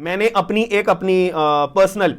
मैंने अपनी personal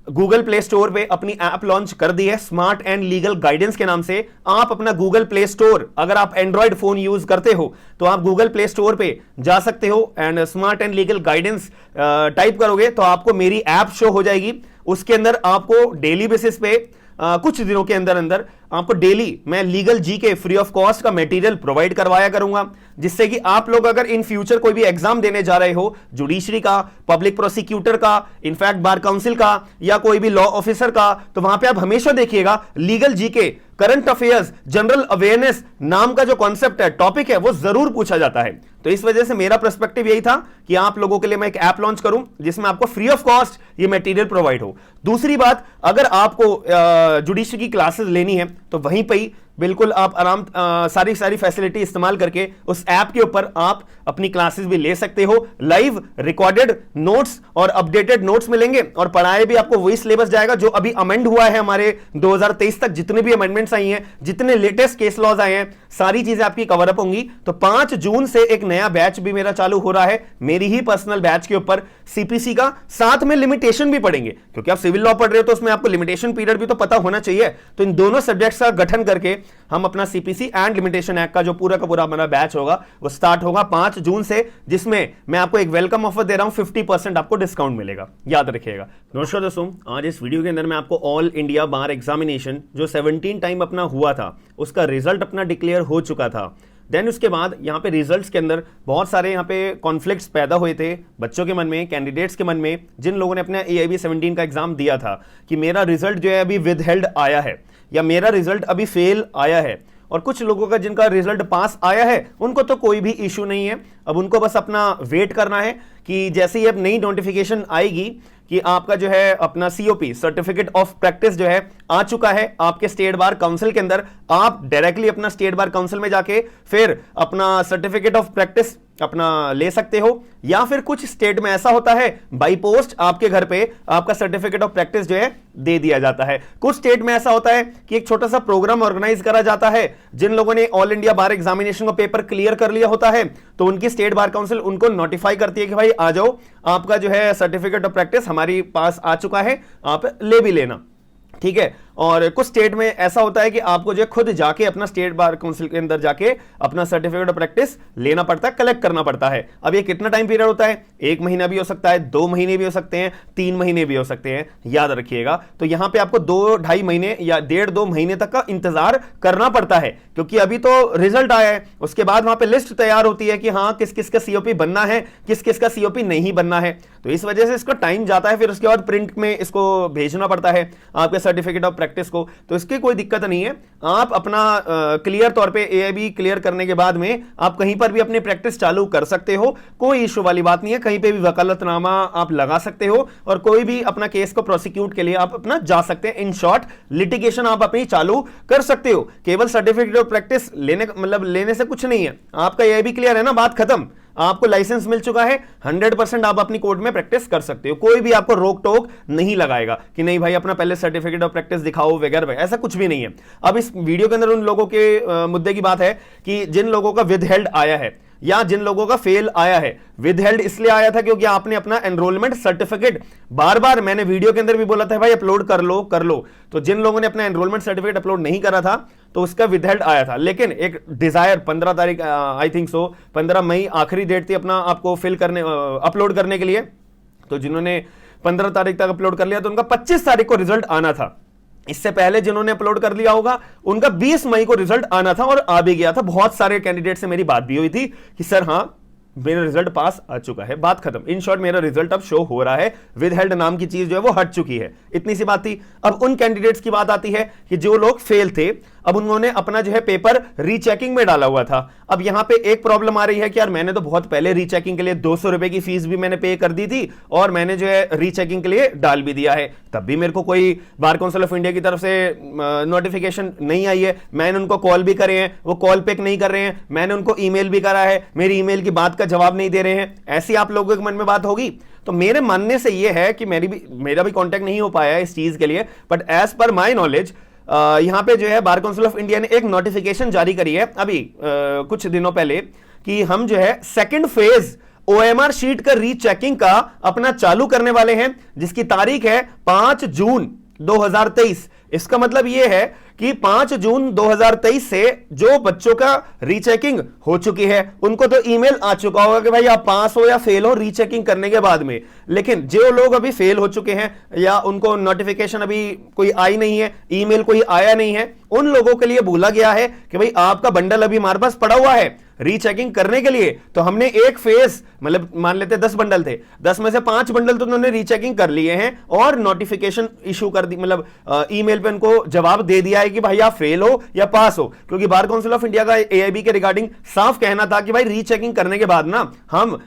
Google play store पे अपनी ऐप लॉन्च कर दी है स्मार्ट एंड लीगल गाइडेंस के नाम से। आप अपना गूगल प्ले स्टोर, अगर आप एंड्रॉइड फोन यूज करते हो तो आप गूगल प्ले स्टोर पे जा सकते हो and smart and legal guidance type करोगे तो आपको मेरी ऐप शो हो जाएगी। उसके अंदर आपको डेली बेसिस पे कुछ दिनों के अंदर अंदर आपको डेली मैं लीगल जी के फ्री ऑफ कॉस्ट का मटेरियल प्रोवाइड करवाया करूंगा, जिससे कि आप लोग अगर इन फ्यूचर कोई भी एग्जाम देने जा रहे हो, जुडिशरी का, पब्लिक प्रोसिक्यूटर का, इनफैक्ट बार काउंसिल का या कोई भी लॉ ऑफिसर का, तो वहां पे आप हमेशा देखिएगा लीगल जी के, करंट अफेयर्स, जनरल अवेयरनेस नाम का जो कॉन्सेप्ट है, टॉपिक है, वो जरूर पूछा जाता है। तो इस वजह से मेरा पर्सपेक्टिव यही था कि आप लोगों के लिए मैं एक ऐप लॉन्च करूं जिसमें आपको फ्री ऑफ कॉस्ट ये मटेरियल प्रोवाइड हो। दूसरी बात, अगर आपको जुडिशरी की क्लासेस लेनी है तो वहीं पे ही बिल्कुल आप आराम सारी फैसिलिटी इस्तेमाल करके उस ऐप के ऊपर आप अपनी क्लासेस भी ले सकते हो। लाइव रिकॉर्डेड नोट्स और अपडेटेड नोट्स मिलेंगे और पढ़ाए भी आपको वही सिलेबस जाएगा जो अभी अमेंड हुआ है हमारे 2023 तक, जितने भी अमेंडमेंट्स आई हैं, जितने लेटेस्ट केस लॉज आए हैं, सारी चीजें आपकी कवर अप होंगी। तो 5 जून से एक नया बैच भी मेरा चालू हो रहा है मेरी ही पर्सनल बैच के ऊपर सीपीसी का, साथ में लिमिटेशन भी पढ़ेंगे क्योंकि आप सिविल लॉ पढ़ रहे हो तो उसमें आपको लिमिटेशन पीरियड भी तो पता होना चाहिए। तो इन दोनों सब्जेक्ट्स का गठन करके हम अपना सीपीसी एंड लिमिटेशन एक्ट का जो पूरा का पूरा हमारा बैच होगा वो स्टार्ट होगा 5 जून से, जिसमें मैं आपको एक वेलकम ऑफर दे रहा हूं, 50% आपको डिस्काउंट मिलेगा, याद रखिएगा। नमस्कार दोस्तों, आज इस वीडियो के अंदर मैं आपको ऑल इंडिया बार एग्जामिनेशन जो 17 टाइम अपना हुआ था उसका रिजल्ट अपना डिक्लेयर हो चुका था। देन उसके बाद यहाँ पे रिजल्ट्स के अंदर बहुत सारे यहाँ पे कॉन्फ्लिक्ट्स पैदा हुए थे बच्चों के मन में, कैंडिडेट्स के मन में, जिन लोगों ने अपना AIB 17 का एग्जाम दिया था कि मेरा रिजल्ट जो है अभी विद हेल्ड आया है या मेरा रिजल्ट अभी फेल आया है। और कुछ लोगों का जिनका रिजल्ट पास आया है उनको तो कोई भी इशू नहीं है, अब उनको बस अपना वेट करना है कि जैसे ही अब नई नोटिफिकेशन आएगी कि आपका जो है अपना COP सर्टिफिकेट ऑफ प्रैक्टिस जो है आ चुका है आपके स्टेट बार काउंसिल के अंदर, आप डायरेक्टली अपना स्टेट बार काउंसिल में जाके फिर अपना सर्टिफिकेट ऑफ प्रैक्टिस अपना ले सकते हो। या फिर कुछ स्टेट में ऐसा होता है बाई पोस्ट आपके घर पे आपका सर्टिफिकेट ऑफ प्रैक्टिस जो है दे दिया जाता है। कुछ स्टेट में ऐसा होता है कि एक छोटा सा प्रोग्राम ऑर्गेनाइज करा जाता है, जिन लोगों ने ऑल इंडिया बार एग्जामिनेशन का पेपर क्लियर कर लिया होता है तो उनकी स्टेट बार काउंसिल उनको नोटिफाई करती है कि भाई आ जाओ, आपका जो है सर्टिफिकेट ऑफ प्रैक्टिस हमारी पास आ चुका है, आप ले भी लेना, ठीक है। और कुछ स्टेट में ऐसा होता है कि आपको जो खुद जाके अपना स्टेट बार काउंसिल के अंदर जाके अपना सर्टिफिकेट ऑफ प्रैक्टिस लेना पड़ता है, कलेक्ट करना पड़ता है। अब ये कितना टाइम पीरियड होता है? 1 महीना भी हो सकता है, 2 महीने भी हो सकते हैं, 3 महीने भी हो सकते हैं, याद रखिएगा। तो यहां पे आपको 2-2.5 महीने या 1.5-2 महीने तक का इंतजार करना पड़ता है क्योंकि अभी तो रिजल्ट आया है, उसके बाद वहां पे लिस्ट तैयार होती है कि हाँ किस किस का COP बनना है, किस किस का COP नहीं बनना है। तो इस वजह से इसका टाइम जाता है, फिर उसके बाद प्रिंट में इसको भेजना पड़ता है आपके सर्टिफिकेट ऑफ प्रैक्टिस को। तो इसकी कोई दिक्कत नहीं है, आप अपना क्लियर तौर पे AIB क्लियर करने के बाद में आप कहीं पर भी अपनी प्रैक्टिस चालू कर सकते हो, कोई इशू वाली बात नहीं है। कहीं पे भी वकालतनामा आप लगा सकते हो और कोई भी अपना केस को प्रोसिक्यूट के लिए आप अपना जा सकते हैं। इन शॉर्ट लिटिगेशन आप अपनी चालू कर सकते हो। केवल सर्टिफिकेट ऑफ प्रैक्टिस लेने से कुछ नहीं है, आपका AIB क्लियर है ना, बात खत्म, आपको लाइसेंस मिल चुका है, 100% आप अपनी कोर्ट में प्रैक्टिस कर सकते हो। कोई भी आपको रोक टोक नहीं लगाएगा कि नहीं भाई अपना पहले सर्टिफिकेट ऑफ प्रैक्टिस दिखाओ वगैरह, ऐसा कुछ भी नहीं है। अब इस वीडियो के अंदर उन लोगों के मुद्दे की बात है कि जिन लोगों का विद हेल्ड आया है या जिन लोगों का फेल आया है। विद हेल्ड इसलिए आया था क्योंकि आपने अपना एनरोलमेंट सर्टिफिकेट बार बार, मैंने वीडियो के अंदर भी बोला था भाई अपलोड कर लो। तो जिन लोगों ने अपना एनरोलमेंट सर्टिफिकेट अपलोड नहीं करा था तो उसका विद हेल्ड आया था, लेकिन एक डिजायर 15 तारीख आई थिंक सो 15 मई आखिरी डेट थी अपना आपको फिल करने अपलोड करने के लिए। तो जिन्होंने 15 तारीख तक अपलोड कर लिया तो उनका 25 तारीख को रिजल्ट आना था। इससे पहले जिन्होंने अपलोड कर लिया होगा उनका 20 मई को रिजल्ट आना था और आ भी गया था। बहुत सारे कैंडिडेट से मेरी बात भी हुई थी कि सर हाँ मेरा रिजल्ट पास आ चुका है, बात खत्म। इन शॉर्ट मेरा रिजल्ट अब शो हो रहा है, विद हेल्ड नाम की चीज जो है वो हट चुकी है, इतनी सी बात थी। अब उन कैंडिडेट्स की बात आती है कि जो लोग फेल थे, अब उन्होंने अपना जो है पेपर रीचेकिंग में डाला हुआ था। अब यहां पे एक प्रॉब्लम आ रही है कि यार मैंने तो बहुत पहले रीचेकिंग के लिए 200 रुपए की फीस भी मैंने पे कर दी थी और मैंने जो है रीचेकिंग के लिए डाल भी दिया है, तब भी मेरे को कोई बार काउंसिल ऑफ इंडिया की तरफ से नोटिफिकेशन नहीं आई है। मैंने उनको कॉल भी करे हैं, वो कॉल पिक नहीं कर रहे हैं, मैंने उनको ईमेल भी करा है, मेरी ईमेल की बात का जवाब नहीं दे रहे हैं। ऐसी आप लोगों के मन में बात होगी। तो मेरे मानने से यह है कि मेरा भी कांटेक्ट नहीं हो पाया है इस चीज के लिए, बट एज पर माय नॉलेज यहां पे जो है बार काउंसिल ऑफ इंडिया ने एक नोटिफिकेशन जारी करी है अभी कुछ दिनों पहले कि हम जो है सेकंड फेज OMR शीट का रीचेकिंग का अपना चालू करने वाले हैं, जिसकी तारीख है 5 जून 2023। इसका मतलब यह है कि 5 जून 2023 से जो बच्चों का रीचेकिंग हो चुकी है उनको तो ईमेल आ चुका होगा कि भाई आप पास हो या फेल हो रीचेकिंग करने के बाद में। लेकिन जो लोग अभी फेल हो चुके हैं या उनको नोटिफिकेशन अभी कोई आई नहीं है, ईमेल कोई आया नहीं है, उन लोगों के लिए बोला गया है कि भाई आपका बंडल अभी हमारे पास पड़ा हुआ है रीचेकिंग करने के लिए। तो हमने एक फेज, मतलब मान लेते 10 बंडल थे, 10 में से 5 बंडल तो उन्होंने रीचेकिंग कर लिए हैं और नोटिफिकेशन इशू कर दी, मतलब ईमेल पे उनको जवाब दे दिया है कि भाई आप फेल हो या पास हो। क्योंकि बार काउंसिल ऑफ इंडिया का AIB के रिगार्डिंग साफ कहना था कि भाई रीचेकिंग करने के बाद ना हम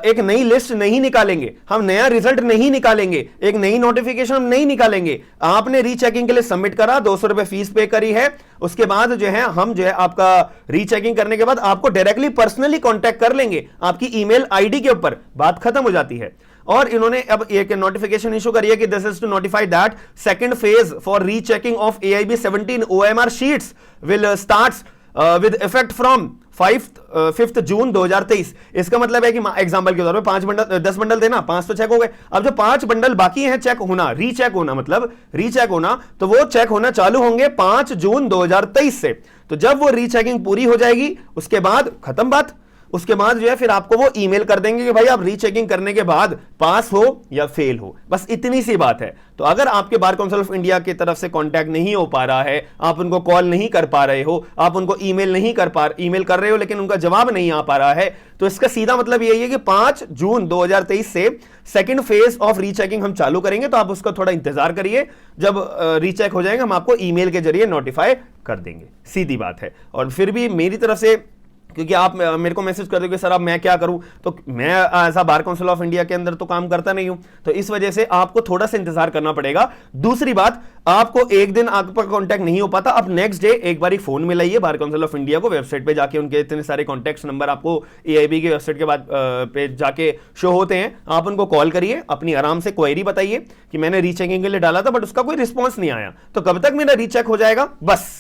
एक नई लिस्ट नहीं निकालेंगे, हम नया रिजल्ट नहीं निकालेंगे, एक नई नोटिफिकेशन हम नहीं निकालेंगे। आपने रीचेकिंग के लिए सबमिट करा, 200 रुपए फीस पे करी है, उसके बाद जो है हम जो है आपका रीचेकिंग करने के बाद आपको डायरेक्टली पर्सनली कांटेक्ट कर लेंगे आपकी ईमेल आईडी के ऊपर, बात खत्म हो जाती है। और इन्होंने अब एक नोटिफिकेशन इशू करी है कि this is to notify that second phase for rechecking of AIB 17 OMR sheets will starts with effect from 5th June 2023। इसका मतलब है कि एग्जांपल के तौर पे 5 बंडल, 10 बंडल थे ना, 5 तो चेक हो गए। अब जो 5 बंडल बाकी हैं चेक होना, रीचेक होना, मतलब रीचेक होना, तो वो चेक होना चालू होंगे 5 जून 2023 से। तो जब वो रीचेकिंग पूरी हो जाएगी उसके बाद खत्म बात। उसके बाद जो है फिर आपको वो ईमेल कर देंगे कि भाई आप रीचेकिंग करने के बाद पास हो या फेल हो, बस इतनी सी बात है। तो अगर आपके बार काउंसिल ऑफ इंडिया की तरफ से कांटेक्ट नहीं हो पा रहा है, आप उनको कॉल नहीं कर पा रहे हो, आप उनको ईमेल नहीं कर पा ईमेल कर रहे हो लेकिन उनका जवाब नहीं आ पा रहा है, तो इसका सीधा मतलब यही है कि 5 जून 2023 से सेकंड फेज ऑफ रीचेकिंग हम चालू करेंगे। तो आप उसका थोड़ा इंतजार करिए, जब रीचेक हो जाएगा हम आपको ईमेल के जरिए नोटिफाई कर देंगे, सीधी बात है। और फिर भी मेरी तरफ से, क्योंकि आप मेरे को मैसेज कर दोगे सर अब मैं क्या करूं, तो मैं ऐसा बार काउंसिल ऑफ इंडिया के अंदर तो काम करता नहीं हूं, तो इस वजह से आपको थोड़ा सा इंतजार करना पड़ेगा। दूसरी बात, आपको एक दिन आपका कांटेक्ट नहीं हो पाता, अब नेक्स्ट डे एक बार फोन मिलाइए बार काउंसिल ऑफ इंडिया को, वेबसाइट पे जाके उनके इतने सारे कॉन्टैक्ट नंबर आपको AIB की वेबसाइट के बाद पे जाके शो होते हैं, आप उनको कॉल करिए, अपनी आराम से क्वेरी बताइए कि मैंने रीचेकिंग के लिए डाला था बट उसका कोई रिस्पॉन्स नहीं आया, तो कब तक मेरा रीचेक हो जाएगा, बस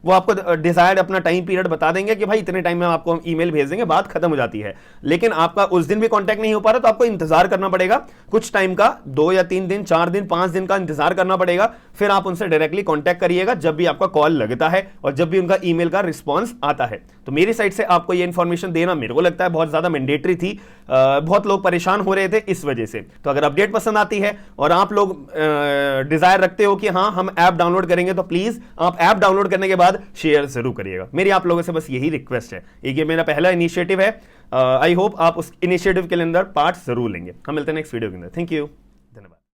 वो आपको डिजायर्ड अपना टाइम पीरियड बता देंगे कि भाई इतने टाइम में आपको ईमेल भेज देंगे, बात खत्म हो जाती है। लेकिन आपका उस दिन भी कांटेक्ट नहीं हो पा रहा तो आपको इंतजार करना पड़ेगा कुछ टाइम का, 2 या 3 दिन, 4 दिन, 5 दिन का इंतजार करना पड़ेगा। फिर आप उनसे डायरेक्टली कांटेक्ट करिएगा जब भी आपका कॉल लगता है और जब भी उनका ईमेल का रिस्पॉन्स आता है। तो मेरी साइड से आपको ये इंफॉर्मेशन देना मेरे को लगता है बहुत ज्यादा मैंडेटरी थी, बहुत लोग परेशान हो रहे थे इस वजह से। तो अगर अपडेट पसंद आती है और आप लोग डिजायर रखते हो कि हाँ हम ऐप डाउनलोड करेंगे, तो प्लीज आप ऐप डाउनलोड करने के बाद शेयर जरूर करिएगा। मेरी आप लोगों से बस यही रिक्वेस्ट है, ये मेरा पहला इनिशिएटिव है, आई होप आप उस इनिशिएटिव के अंदर पार्ट जरूर लेंगे। हम मिलते हैं नेक्स्ट वीडियो के अंदर। Thank you.